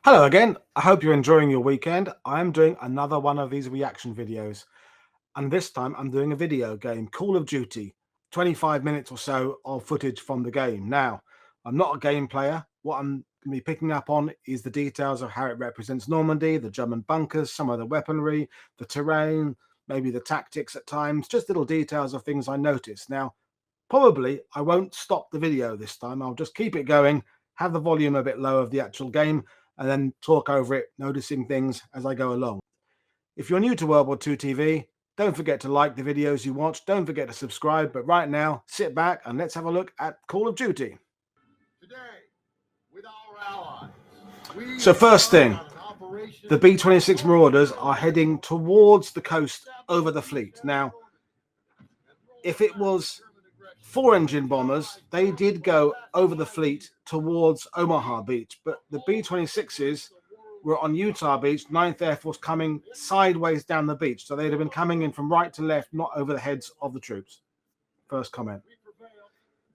Hello again. I hope you're enjoying your weekend. I'm doing another one of these reaction videos. And this time I'm doing a video game, Call of Duty. 25 minutes or so of footage from the game. Now, I'm not a game player. What I'm going to be picking up on is the details of how it represents Normandy, the German bunkers, some of the weaponry, the terrain, maybe the tactics at times, just little details of things I noticed. Now, probably I won't stop the video this time. I'll just keep it going, have the volume a bit low of the actual game, and then talk over it, noticing things as I go along. If you're new to WW2 TV, don't forget to like the videos you watch. Don't forget to subscribe. But right now, sit back and let's have a look at Call of Duty. Today, with our allies, So first thing, the B-26 Marauders are heading towards the coast over the fleet. Now, if it was four-engine bombers, they did go over the fleet towards Omaha Beach, but the B-26s were on Utah Beach, 9th Air Force coming sideways down the beach. So they'd have been coming in from right to left, not over the heads of the troops. First comment.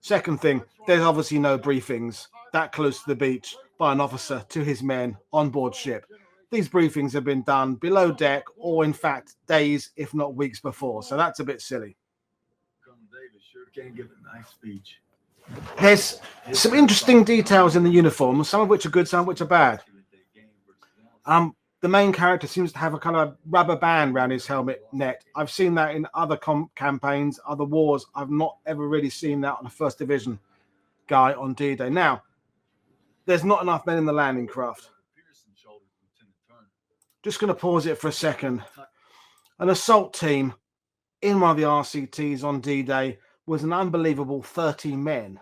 Second thing, there's obviously no briefings that close to the beach by an officer to his men on board ship. These briefings have been done below deck or, in fact, days, if not weeks before. So that's a bit silly. Davis sure can give a nice speech. There's some interesting details in the uniforms, some of which are good, some of which are bad. The main character seems to have a kind of rubber band around his helmet net. I've seen that in other campaigns, other wars. I've not ever really seen that on a First Division guy on D-Day. Now, there's not enough men in the landing craft. Just going to pause it for a second. An assault team in one of the RCTs on D-Day was an unbelievable 30 men.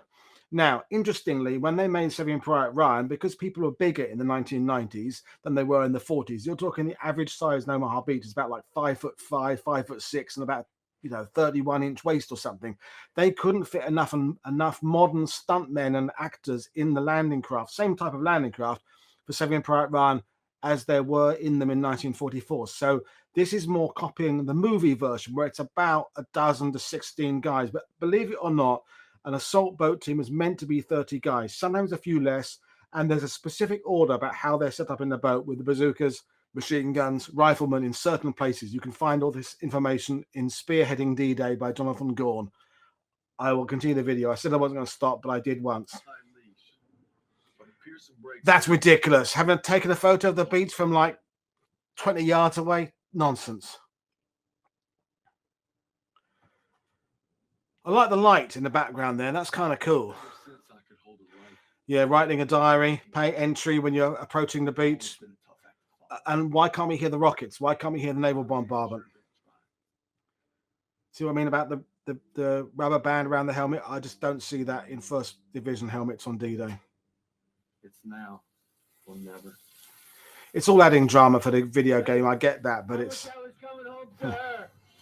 Now, interestingly, when they made Saving Private Ryan, because people were bigger in the 1990s than they were in the 40s, you're talking the average size in Omaha Beach is about like 5'5", 5'6", and about 31-inch waist or something. They couldn't fit enough modern stuntmen and actors in the landing craft, same type of landing craft for Saving Private Ryan as there were in them in 1944. So this is more copying the movie version where it's about a dozen to 16 guys. But believe it or not, an assault boat team is meant to be 30 guys, sometimes a few less. And there's a specific order about how they're set up in the boat with the bazookas, machine guns, riflemen in certain places. You can find all this information in Spearheading D-Day by Jonathan Gorn. I will continue the video. I said I wasn't going to stop, but I did once. That's ridiculous. Having taken a photo of the beach from like 20 yards away? Nonsense. I like the light in the background there. That's kind of cool. Yeah, writing a diary, pay entry when you're approaching the beach. And why can't we hear the rockets? Why can't we hear the naval bombardment? See what I mean about the rubber band around the helmet? I just don't see that in First Division helmets on D-Day. It's now or never. It's all adding drama for the video game. I get that, but it's...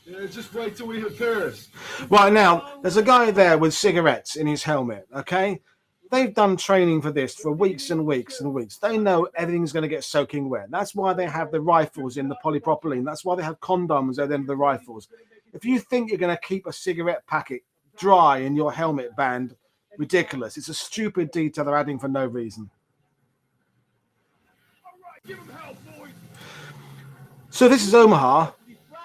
Yeah, just wait till we hit Paris. Right now, there's a guy there with cigarettes in his helmet, okay? They've done training for this for weeks and weeks and weeks. They know everything's going to get soaking wet. That's why they have the rifles in the polypropylene. That's why they have condoms at the end of the rifles. If you think you're going to keep a cigarette packet dry in your helmet band, ridiculous. It's a stupid detail they're adding for no reason. So this is Omaha.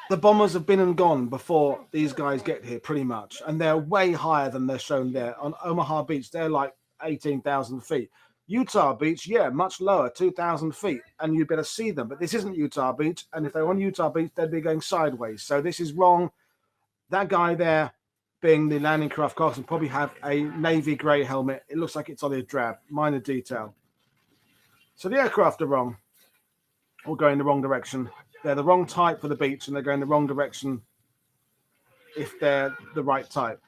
The bombers have been and gone before these guys get here, pretty much. And they're way higher than they're shown there. On Omaha Beach, they're like 18,000 feet. Utah Beach, yeah, much lower, 2,000 feet. And you'd better see them. But this isn't Utah Beach. And if they were on Utah Beach, they'd be going sideways. So this is wrong. That guy there, being the landing craft captain, probably have a navy grey helmet. It looks like it's on his drab. Minor detail. So the aircraft are wrong. Or going the wrong direction. They're the wrong type for the beach, and they're going the wrong direction if they're the right type.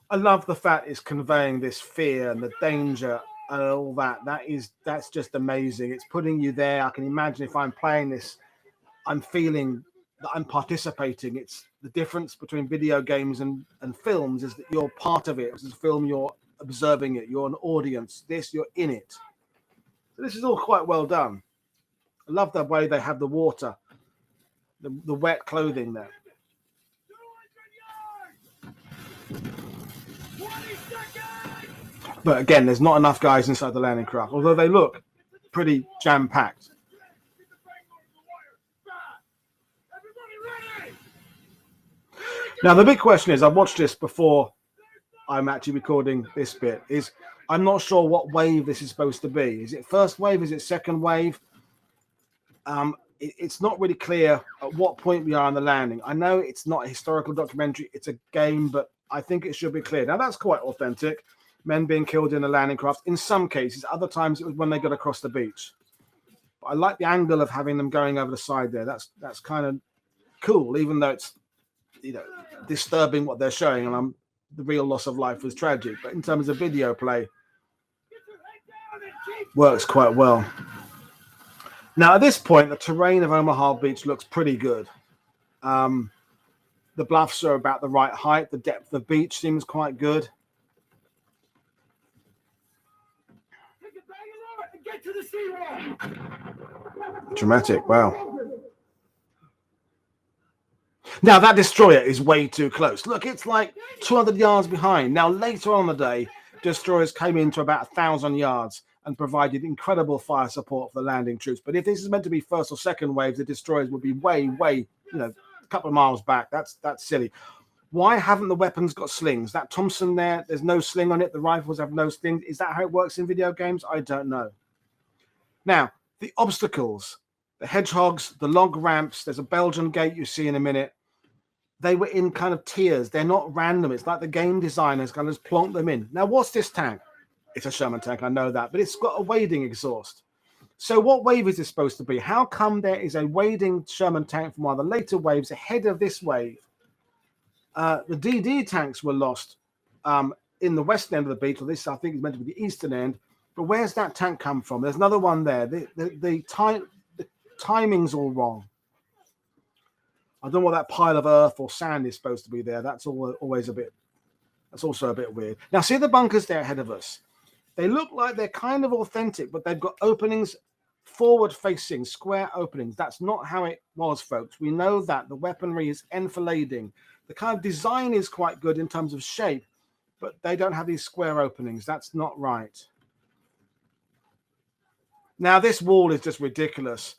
I love the fact it's conveying this fear and the danger and all that. That's just amazing. It's putting you there. I can imagine if I'm playing this, I'm feeling that I'm participating. It's the difference between video games and films is that you're part of it. As a film, you're observing it. You're an audience. This, you're in it. So this is all quite well done. I love the way they have the water, the wet clothing there. But again, there's not enough guys inside the landing craft, although they look pretty jam-packed. Now, the big question is, I've watched this before I'm actually recording this bit, is I'm not sure what wave this is supposed to be. Is it first wave? Is it second wave? It's not really clear at what point we are on the landing. I know it's not a historical documentary, it's a game, but I think it should be clear. Now, that's quite authentic. Men being killed in a landing craft. In some cases, other times it was when they got across the beach. But I like the angle of having them going over the side there. That's kind of cool, even though it's, you know, disturbing what they're showing, and the real loss of life was tragic. But in terms of video play, works quite well. Now, at this point, the terrain of Omaha Beach looks pretty good. The bluffs are about the right height. The depth of the beach seems quite good. Dramatic, wow. Now, that destroyer is way too close. Look, it's like 200 yards behind. Now, later on in the day, destroyers came in to about 1,000 yards and provided incredible fire support for the landing troops. But if this is meant to be first or second waves, the destroyers would be way, a couple of miles back. That's silly. Why haven't the weapons got slings? That Thompson there, there's no sling on it. The rifles have no slings. Is that how it works in video games? I don't know. Now, the obstacles, the hedgehogs, the log ramps, there's a Belgian gate you see in a minute. They were in kind of tiers. They're not random. It's like the game designers kind of just plonk them in. Now, what's this tank? It's a Sherman tank, I know that, but it's got a wading exhaust. So what wave is this supposed to be? How come there is a wading Sherman tank from one of the later waves ahead of this wave? The DD tanks were lost in the western end of the beach. Well, this, I think, is meant to be the eastern end. But where's that tank come from? There's another one there. The timing's all wrong. I don't know what that pile of earth or sand is supposed to be there. That's always a bit. That's also a bit weird. Now, see the bunkers there ahead of us. They look like they're kind of authentic, but they've got openings forward-facing, square openings. That's not how it was, folks. We know that the weaponry is enfilading. The kind of design is quite good in terms of shape, but they don't have these square openings. That's not right. Now, this wall is just ridiculous.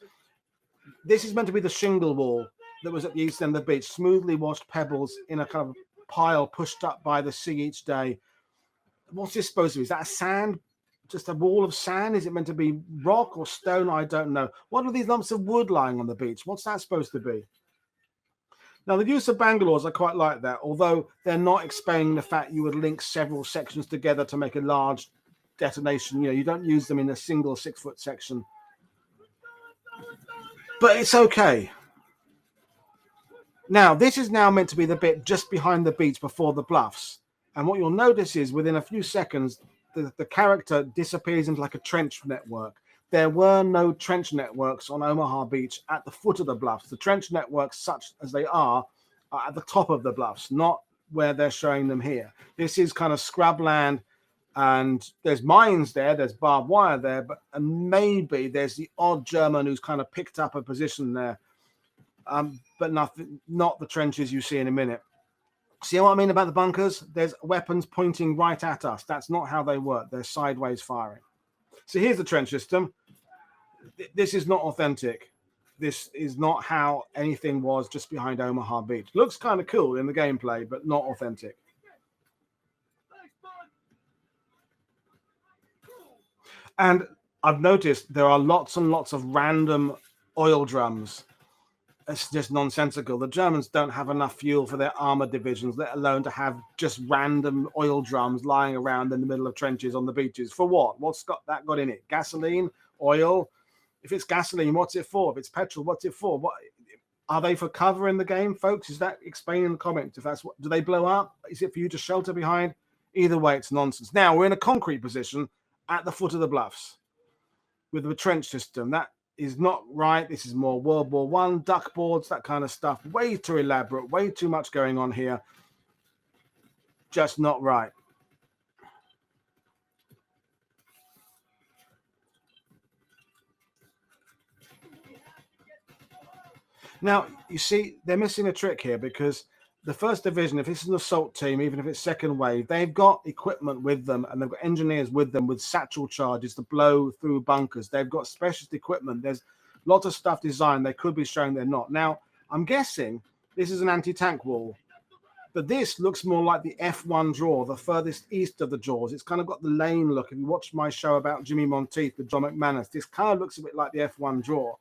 This is meant to be the shingle wall that was at the east end of the beach, smoothly washed pebbles in a kind of pile pushed up by the sea each day. What's this supposed to be? Is that a sand? Just a wall of sand? Is it meant to be rock or stone? I don't know. What are these lumps of wood lying on the beach? What's that supposed to be? Now, the use of Bangalores, I quite like that, although they're not explaining the fact you would link several sections together to make a large detonation. You know, you don't use them in a single 6-foot section. But it's okay. Now, this is now meant to be the bit just behind the beach before the bluffs. And what you'll notice is within a few seconds, the character disappears into like a trench network. There were no trench networks on Omaha Beach at the foot of the bluffs. The trench networks, such as they are at the top of the bluffs, not where they're showing them here. This is kind of scrubland, and there's mines there, there's barbed wire there, and maybe there's the odd German who's kind of picked up a position there. But nothing, not the trenches you see in a minute. See what I mean about the bunkers? There's weapons pointing right at us. That's not how they work. They're sideways firing. So here's the trench system. This is not authentic. This is not how anything was just behind Omaha Beach. Looks kind of cool in the gameplay, but not authentic. And I've noticed there are lots and lots of random oil drums. It's just nonsensical. The Germans don't have enough fuel for their armored divisions, let alone to have just random oil drums lying around in the middle of trenches on the beaches. For what? What's got in it? Gasoline? Oil? If it's gasoline, what's it for? If it's petrol, what's it for? What are they for cover in the game, folks? Is that explained in the comments? If that's what, do they blow up? Is it for you to shelter behind? Either way, it's nonsense. Now we're in a concrete position at the foot of the bluffs with the trench system. That is not right. This is more World War I, duck boards, that kind of stuff. Way too elaborate, way too much going on here. Just not right. Now, you see, they're missing a trick here because the first division, if it's an assault team, even if it's second wave, they've got equipment with them and they've got engineers with them with satchel charges to blow through bunkers. They've got specialist equipment. There's lots of stuff designed. They could be showing they're not. Now, I'm guessing this is an anti-tank wall, but this looks more like the F1 draw, the furthest east of the jaws. It's kind of got the lane look. If you watched my show about Jimmy Monteith with John McManus, this kind of looks a bit like the F1 draw,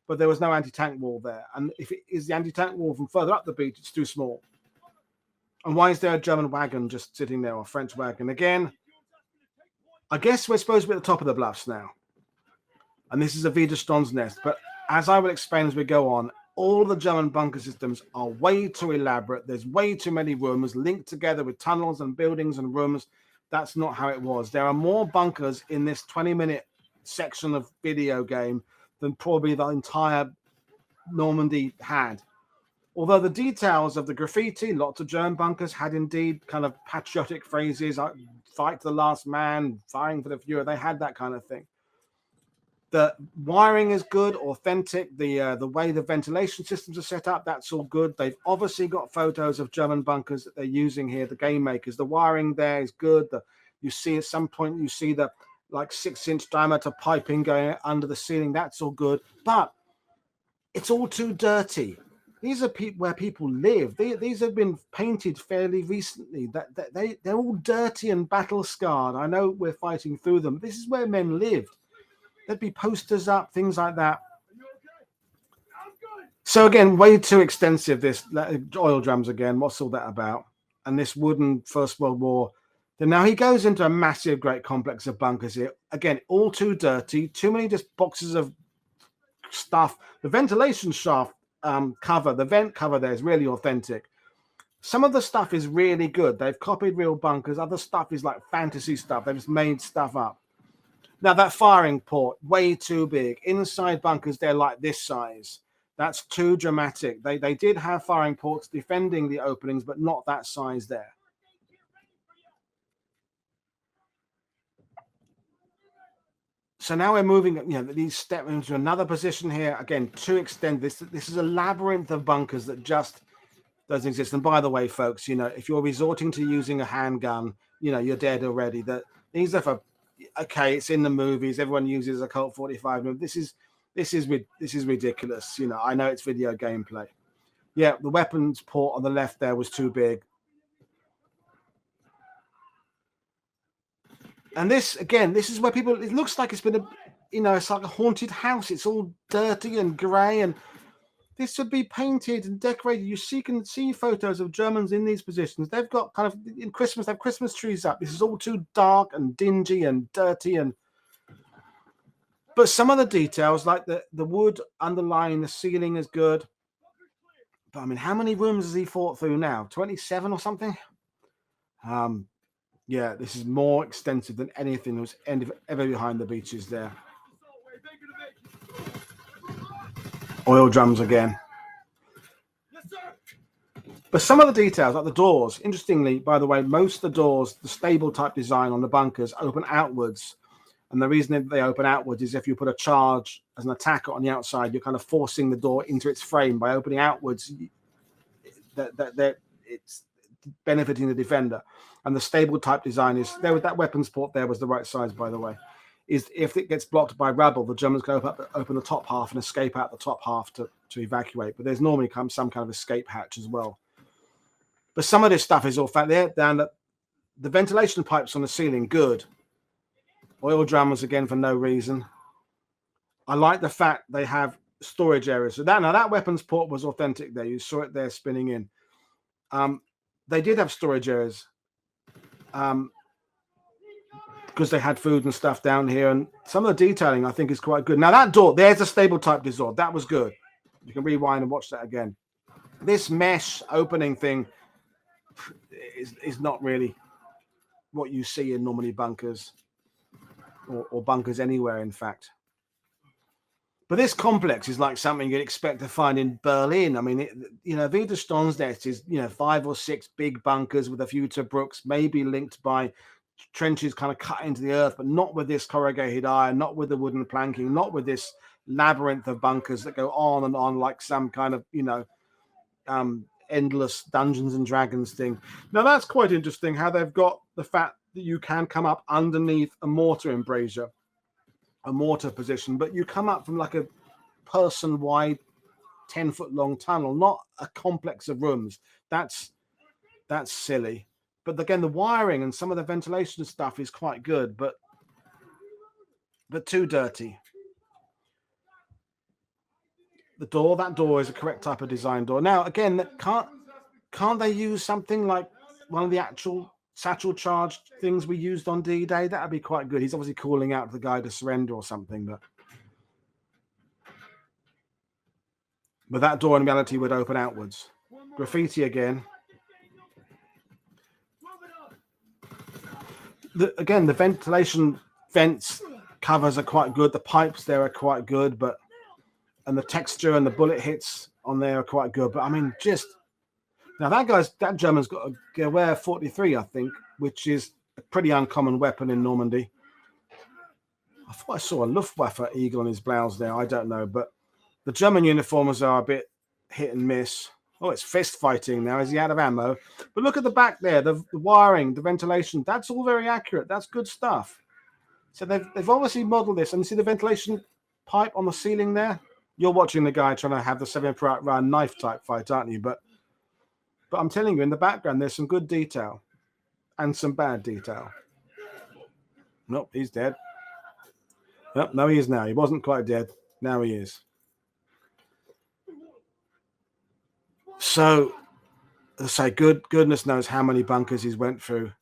but there was no anti-tank wall there. And if it is the anti-tank wall from further up the beach, it's too small. And why is there a German wagon just sitting there, or a French wagon? Again, I guess we're supposed to be at the top of the bluffs now. And this is a Widerstands nest. But as I will explain as we go on, all the German bunker systems are way too elaborate. There's way too many rooms linked together with tunnels and buildings and rooms. That's not how it was. There are more bunkers in this 20-minute section of video game than probably the entire Normandy had. Although the details of the graffiti, lots of German bunkers had indeed kind of patriotic phrases, like fight to the last man, firing for the Fuhrer. They had that kind of thing. The wiring is good, authentic. The way the ventilation systems are set up, that's all good. They've obviously got photos of German bunkers that they're using here, the game makers. The wiring there is good. You see at some point, you see the like 6-inch diameter piping going under the ceiling. That's all good. But it's all too dirty. These are where people live. These have been painted fairly recently. They're all dirty and battle scarred. I know we're fighting through them. This is where men lived. There'd be posters up, things like that. So again, way too extensive, this oil drums again. What's all that about? And this wooden First World War. Then now he goes into a massive, great complex of bunkers here. Again, all too dirty. Too many just boxes of stuff. The ventilation shaft cover, the vent cover there is really authentic. Some of the stuff is really good. They've copied real bunkers. Other stuff is like fantasy stuff. They've just made stuff up. Now that firing port, way too big. Inside bunkers, they're like this size. That's too dramatic. They did have firing ports defending the openings, but not that size there. So now we're moving, these step into another position here. Again, to extend this is a labyrinth of bunkers that just doesn't exist. And by the way, folks, if you're resorting to using a handgun, you're dead already. These are for, okay, it's in the movies. Everyone uses a Colt 45. This is ridiculous. I know it's video gameplay. Yeah, the weapons port on the left there was too big. And this is where people, it looks like it's been it's like a haunted house. It's all dirty and grey, and this should be painted and decorated. You can see photos of Germans in these positions. They've got kind of, in Christmas, they have Christmas trees up. This is all too dark and dingy and dirty. But some of the details, like the wood underlying the ceiling is good. But I mean, how many rooms has he fought through now? 27 or something? Yeah, this is more extensive than anything that was ever behind the beaches there. Oil drums again. But some of the details, like the doors, interestingly, by the way, most of the doors, the stable type design on the bunkers open outwards. And the reason that they open outwards is if you put a charge as an attacker on the outside, you're kind of forcing the door into its frame. By opening outwards, that it's benefiting the defender. And the stable type design is there with that weapons port there was the right size, by the way. Is if it gets blocked by rubble, the Germans go open the top half and escape out the top half to evacuate. But there's normally some kind of escape hatch as well. But some of this stuff is all fact there. Down the ventilation pipes on the ceiling, good. Oil drummers again for no reason. I like the fact they have storage areas. So that weapons port was authentic there. You saw it there spinning in. They did have storage areas. Because they had food and stuff down here, and some of the detailing I think is quite good. Now that door, there's a stable type door. That was good. You can rewind and watch that again. This mesh opening thing is not really what you see in Normandy bunkers or bunkers anywhere, in fact. But this complex is like something you'd expect to find in Berlin. I mean, Widerstands nest is 5 or 6 big bunkers with a few Tobruk's, maybe linked by trenches kind of cut into the earth, but not with this corrugated iron, not with the wooden planking, not with this labyrinth of bunkers that go on and on like some kind of endless Dungeons and Dragons thing. Now that's quite interesting how they've got the fact that you can come up underneath a mortar embrasure, a mortar position, but you come up from like a person-wide 10-foot long tunnel, not a complex of rooms. That's silly. But again, the wiring and some of the ventilation stuff is quite good, but too dirty. The door, that door is a correct type of design door. Now, again, can't they use something like one of the actual satchel charged things we used on D-Day? That'd be quite good. He's obviously calling out to the guy to surrender or something, but that door in reality would open outwards. Graffiti again. Again, the ventilation vents covers are quite good. The pipes there are quite good, and the texture and the bullet hits on there are quite good. But I mean, just now that German's got a Gewehr 43, I think, which is a pretty uncommon weapon in Normandy. I thought I saw a Luftwaffe eagle on his blouse there. I don't know, but the German uniforms are a bit hit and miss. Oh, it's fist fighting now. Is he out of ammo? But look at the back there, the wiring, the ventilation. That's all very accurate. That's good stuff. So they've obviously modeled this. And you see the ventilation pipe on the ceiling there? You're watching the guy trying to have the 7-round knife type fight, aren't you? But I'm telling you, in the background, there's some good detail and some bad detail. Nope, he's dead. Nope, no, he is now. He wasn't quite dead. Now he is. So, let's say, goodness knows how many bunkers he's went through.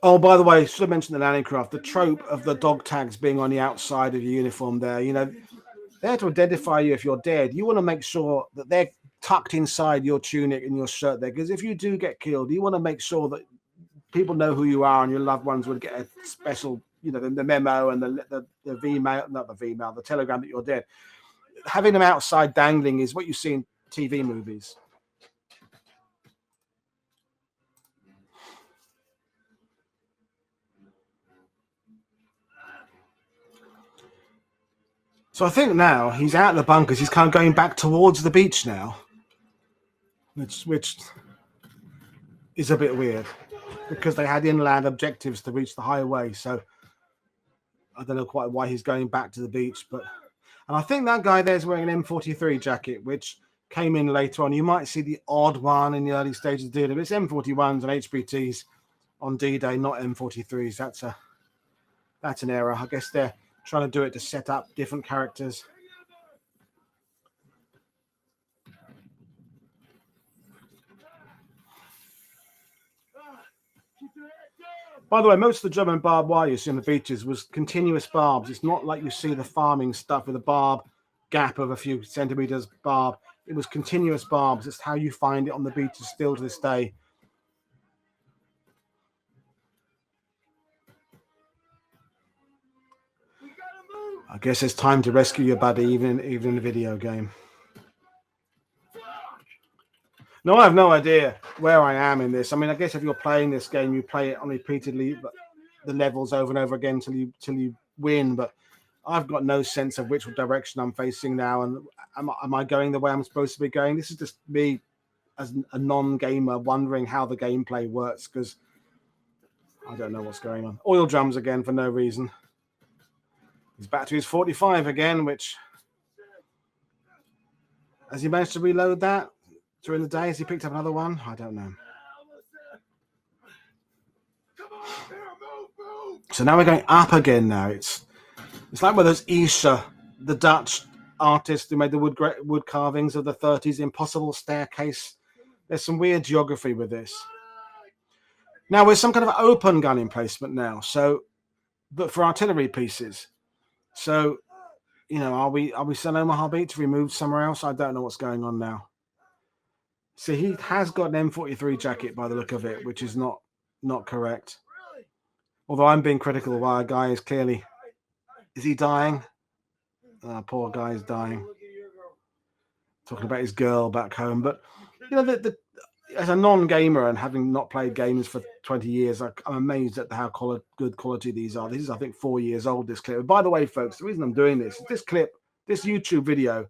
Oh, by the way, should have mentioned the landing craft. The trope of the dog tags being on the outside of your uniform there. You know, they're to identify you if you're dead. You want to make sure that they're tucked inside your tunic and your shirt there. Because if you do get killed, you want to make sure that people know who you are and your loved ones would get a special, you know, the memo and the V-mail, not the V-mail, the telegram that you're dead. Having them outside dangling is what you see in TV movies. So I think now he's out of the bunkers. He's kind of going back towards the beach now, which is a bit weird because they had inland objectives to reach the highway. So I don't know quite why he's going back to the beach, and I think that guy there's wearing an M43 jacket, which came in later on. You might see the odd one in the early stages of doing it. It's M41s and HPTs on D-Day, not M43s. That's an error. I guess they're trying to do it to set up different characters. By the way, most of the German barbed wire you see on the beaches was continuous barbs. It's not like you see the farming stuff with a barb gap of a few centimeters barb. It was continuous barbs. It's how you find it on the beaches still to this day. I guess it's time to rescue your buddy, even in a video game. No, I have no idea where I am in this. I mean, I guess if you're playing this game, you play it on repeatedly, the levels over and over again till you win. But I've got no sense of which direction I'm facing now, and am I going the way I'm supposed to be going? This is just me as a non-gamer wondering how the gameplay works because I don't know what's going on. Oil drums again for no reason. He's back to his 45 again, which... Has he managed to reload that during the day? Has he picked up another one? I don't know. So now we're going up again now. It's like with those Escher, the Dutch artist who made the wood carvings of the 30s, Impossible Staircase. There's some weird geography with this. Now we're some kind of open gun emplacement now. So, but for artillery pieces. So, you know, are we still Omaha Beach? We moved somewhere else? I don't know what's going on now. See, he has got an M43 jacket by the look of it, which is not correct. Although I'm being critical while a guy is clearly... Is he dying? Poor guy is dying. Talking about his girl back home. But, you know, as a non-gamer and having not played games for 20 years, I'm amazed at how good quality these are. This is, I think, 4 years old, this clip. By the way, folks, the reason I'm doing this is this clip, this YouTube video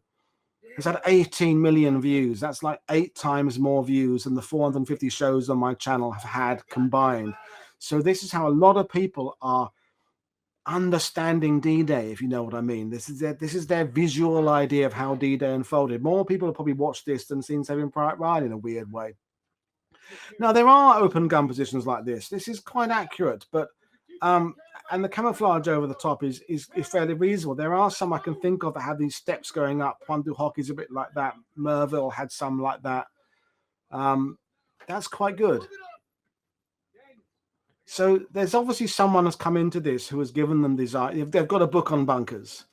It's had 18 million views. That's like 8 times more views than the 450 shows on my channel have had combined. So this is how a lot of people are understanding D-Day, if you know what I mean. This is their visual idea of how D-Day unfolded. More people have probably watched this than seen Saving Private Ryan in a weird way. Now, there are open gun positions like this. This is quite accurate, but and the camouflage over the top is fairly reasonable. There are some I can think of that have these steps going up. Pointe du Hoc is a bit like that. Merville had some like that. That's quite good. So there's obviously someone has come into this who has given them design. They've got a book on bunkers,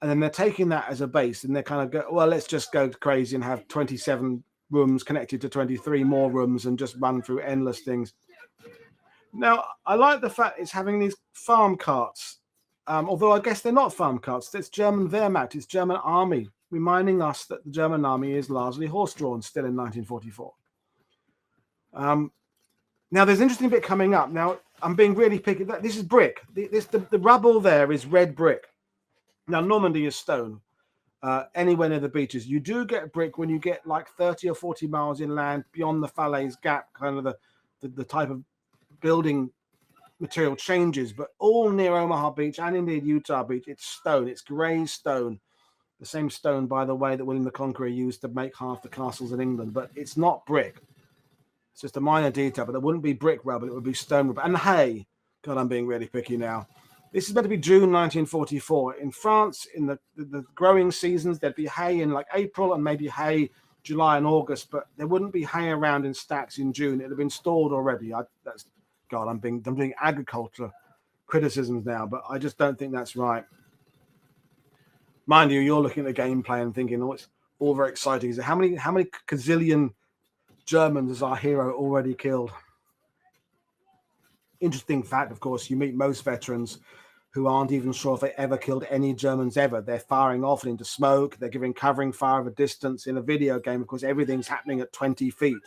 and then they're taking that as a base, and they're kind of go, well, let's just go crazy and have 27 rooms connected to 23 more rooms and just run through endless things. Now, I like the fact it's having these farm carts, although I guess they're not farm carts. It's German Wehrmacht, it's German army, reminding us that the German army is largely horse-drawn still in 1944. Now, there's an interesting bit coming up. Now, I'm being really picky. This is brick. The rubble there is red brick. Now, Normandy is stone. Anywhere near the beaches. You do get brick when you get like 30 or 40 miles inland beyond the Falaise Gap, kind of the type of building material changes, but all near Omaha Beach and indeed Utah Beach, it's stone. It's grey stone. The same stone, by the way, that William the Conqueror used to make half the castles in England, but it's not brick. It's just a minor detail, but there wouldn't be brick rubble, it would be stone rubble. And hay. God, I'm being really picky now. This is meant to be June 1944. In France, in the growing seasons, there'd be hay in like April and maybe hay July and August, but there wouldn't be hay around in stacks in June. It'd have been stored already. God, I'm doing agriculture criticisms now, but I just don't think that's right. Mind you, you're looking at the gameplay and thinking, oh, it's all very exciting. How many gazillion Germans has our hero already killed? Interesting fact, of course, you meet most veterans who aren't even sure if they ever killed any Germans ever. They're firing off into smoke. They're giving covering fire of a distance. In a video game, of course, everything's happening at 20 feet.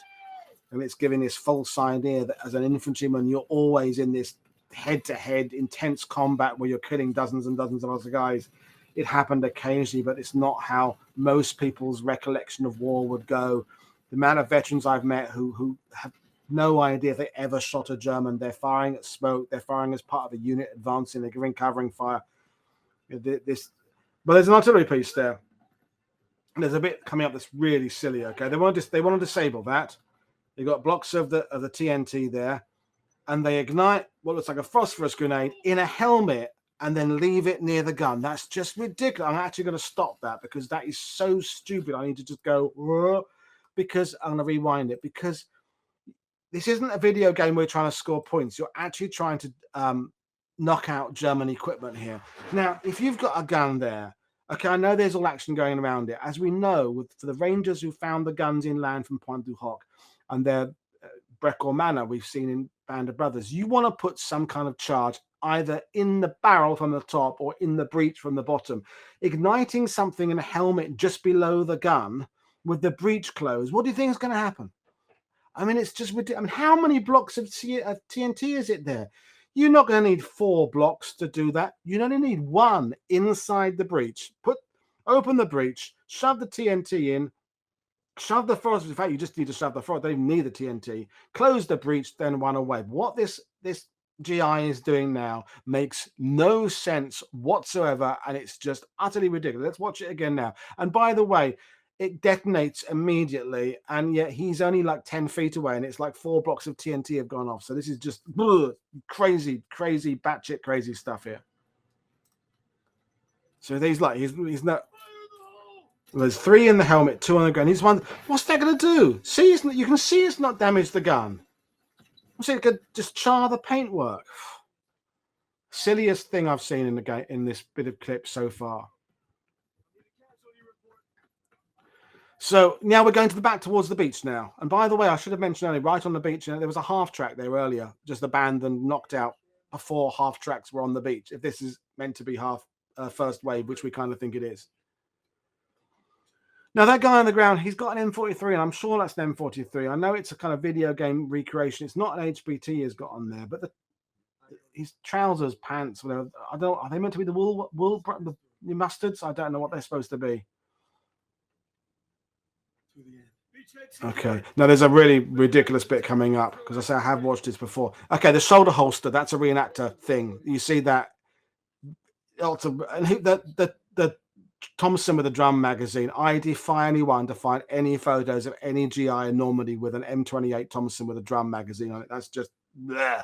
And it's giving this false idea that as an infantryman, you're always in this head-to-head intense combat where you're killing dozens and dozens of other guys. It happened occasionally, but it's not how most people's recollection of war would go. The amount of veterans I've met who have no idea if they ever shot a German. They're firing at smoke. They're firing as part of a unit advancing. They're giving covering fire. But there's an artillery piece there. There's a bit coming up that's really silly. Okay, they want to disable that. They've got blocks of the TNT there, and they ignite what looks like a phosphorus grenade in a helmet and then leave it near the gun. That's just ridiculous. I'm actually going to stop that because that is so stupid. I need to just go, whoa, because I'm going to rewind it, because this isn't a video game where you're trying to score points. You're actually trying to knock out German equipment here. Now, if you've got a gun there, okay, I know there's all action going around it. As we know, for the Rangers who found the guns inland from Pointe du Hoc and their Brecor Manor we've seen in Band of Brothers, you want to put some kind of charge either in the barrel from the top or in the breech from the bottom. Igniting something in a helmet just below the gun with the breech closed, what do you think is going to happen? I mean, it's just ridiculous. I mean, how many blocks of TNT is it there? You're not going to need 4 blocks to do that. You only need 1 inside the breech. Open the breech, shove the TNT in, shove the phosphorus. In fact, you just need to shove the phosphorus. They don't even need the TNT. Close the breech, then run away. What this GI is doing now makes no sense whatsoever, and it's just utterly ridiculous. Let's watch it again now. And by the way, it detonates immediately, and yet he's only like 10 feet away, and it's like 4 blocks of TNT have gone off. So this is just crazy, batshit crazy stuff here. So he's not. There's 3 in the helmet, 2 on the gun. He's one. What's that going to do? See, you can see it's not damaged the gun. So it could just char the paintwork. Silliest thing I've seen in the game in this bit of clip so far. So now we're going back towards the beach now. And by the way, I should have mentioned earlier, right on the beach, there was a half track there earlier, just abandoned, knocked out before half tracks were on the beach. If this is meant to be first wave, which we kind of think it is. Now that guy on the ground, he's got an M43, and I'm sure that's an M43. I know it's a kind of video game recreation. It's not an HBT he's got on there, but his trousers, pants, whatever. Are they meant to be the wool the mustards? I don't know what they're supposed to be. through the end. Okay. Now there's a really ridiculous bit coming up because I say I have watched this before. Okay, the shoulder holster. That's a reenactor thing. You see that. And the Thompson with the drum magazine. I defy anyone to find any photos of any GI in Normandy with an M28 Thompson with a drum magazine on it. That's just bleh,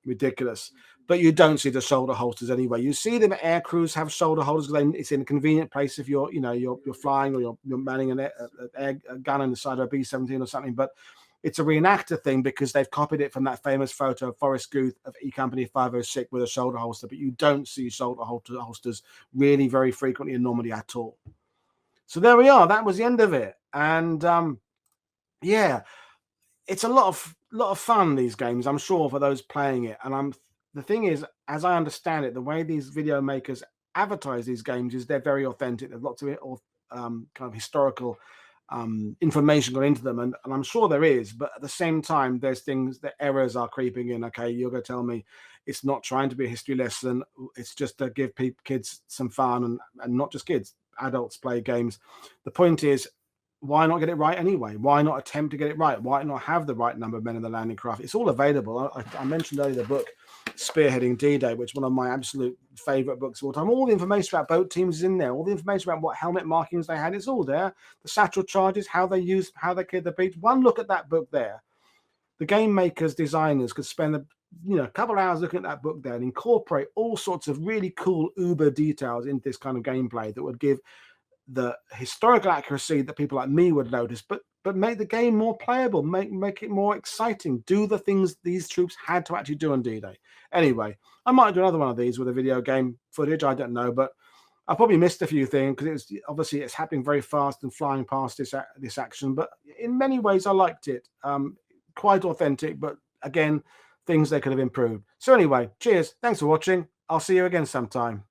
ridiculous. But you don't see the shoulder holsters anyway. You see them air crews have shoulder holders because it's in a convenient place if you're flying or you're manning a gun on the side of a B-17 or something. But it's a reenactor thing because they've copied it from that famous photo of Forrest Guth of E Company 506 with a shoulder holster. But you don't see shoulder holsters really very frequently in Normandy at all. So there we are. That was the end of it. And yeah, it's a lot of fun, these games, I'm sure, for those playing it. And the thing is, as I understand it, the way these video makers advertise these games is they're very authentic. There's lots of kind of historical information going into them, and I'm sure there is, but at the same time there's things that errors are creeping in. Okay, you're going to tell me it's not trying to be a history lesson, it's just to give kids some fun, and not just kids, adults play games. The point is, why not get it right anyway? Why not attempt to get it right? Why not have the right number of men in the landing craft? It's all available. I mentioned earlier the book Spearheading D-Day, which is one of my absolute favorite books of all time. All the information about boat teams is in there. All the information about what helmet markings they had, it's all there. The satchel charges, how they cleared the beach. One look at that book there. The game makers, designers could spend a couple of hours looking at that book there and incorporate all sorts of really cool uber details into this kind of gameplay that would give the historical accuracy that people like me would notice, but make the game more playable, make it more exciting, do the things these troops had to actually do on D-Day. Anyway, I might do another one of these with a video game footage, I don't know, but I probably missed a few things because it's happening very fast and flying past this action, but in many ways I liked it. Quite authentic, but again, things they could have improved. So anyway, cheers, thanks for watching, I'll see you again sometime.